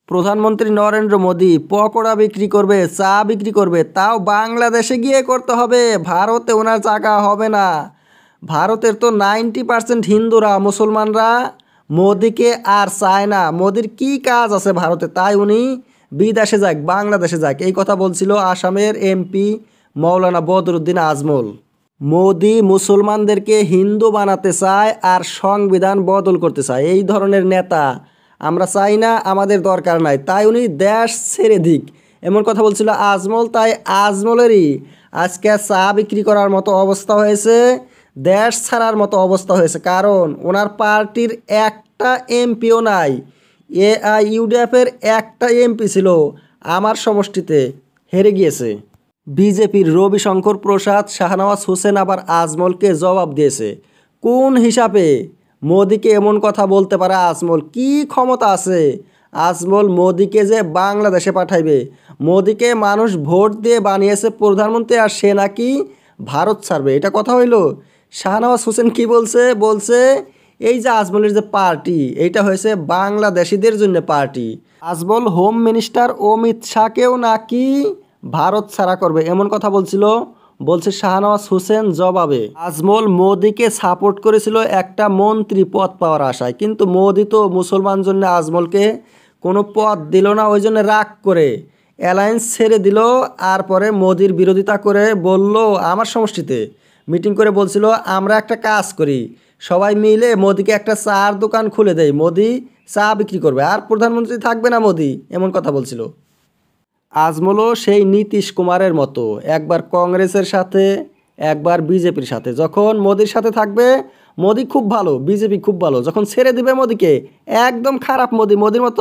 প্রধানমন্ত্রী নরেন্দ্র মোদী পকোড়া বিক্রি করবে, চা বিক্রি করবে, তাও বাংলাদেশে গিয়ে করতে হবে। ভারতে ওনার জায়গা হবে না। ভারতের তো 90% হিন্দুরা, মুসলমানরা মোদিকে আর চায় না। মোদির কি কাজ আছে ভারতে, তাই উনি বিদেশে যাক, বাংলাদেশে যাক, এই কথা বলছিল আসামের এমপি মৌলানা বদরুদ্দিন আজমল। মোদি মুসলমানদেরকে হিন্দু বানাতে চায় আর সংবিধান বদল করতে চায়। এই ধরনের নেতা আমরা চাই না, আমাদের দরকার নাই। তাই উনি দেশ ছেড়ে দিক, এমন কথা বলছিল আজমল। তাই আজমলেরই আজকে চা বিক্রি করার মতো অবস্থা হয়েছে, দেশ ছাড়ার মতো অবস্থা হয়েছে। কারণ ওনার পার্টির একটা এমপিও নাই। AIUDF-এর একটা এমপি ছিল, আমার সমষ্টিতে হেরে গিয়েছে। বিজেপির রবিশঙ্কর প্রসাদ, শাহনওয়াজ হোসেন আবার আজমলকে জবাব দিয়েছে। কোন হিসাবে মোদিকে এমন কথা বলতে পারে আজমল? কি ক্ষমতা আছে আজমল মোদিকে যে বাংলাদেশে পাঠাইবে? মোদিকে মানুষ ভোট দিয়ে বানিয়েছে প্রধানমন্ত্রী, আর সে নাকি ভারত ছাড়বে, এটা কথা হইল? শাহনওয়াজ হোসেন কি বলছে? বলছে এই যে আজমলের যে পার্টি, এইটা হয়েছে বাংলাদেশিদের জন্য পার্টি। আজমল হোম মিনিস্টার অমিত শাহকেও নাকি ভারত ছাড়া করবে, এমন কথা বলছিল। বলছে শাহনওয়াজ হোসেন জবাবে, আজমল মোদিকে সাপোর্ট করেছিল একটা মন্ত্রী পদ পাওয়ার আশায়, কিন্তু মোদি তো মুসলমান জন্য আজমলকে কোনো পদ দিল না। ওই জন্য রাগ করে অ্যালায়েন্স ছেড়ে দিল। আর পরে মোদির বিরোধিতা করে বলল, আমার সমষ্টিতে মিটিং করে বলছিল আমরা একটা কাজ করি, সবাই মিলে মোদিকে একটা চার দোকান খুলে দেয়, মোদি চা বিক্রি করবে, আর প্রধানমন্ত্রী থাকবে না মোদি, এমন কথা বলছিল। আজমলও সেই নীতিশ কুমারের মতো, একবার কংগ্রেসের সাথে একবার বিজেপির সাথে। যখন মোদির সাথে থাকবে মোদি খুব ভালো, বিজেপি খুব ভালো, যখন ছেড়ে দিবে মোদিকে একদম খারাপ মোদি, মোদির মতো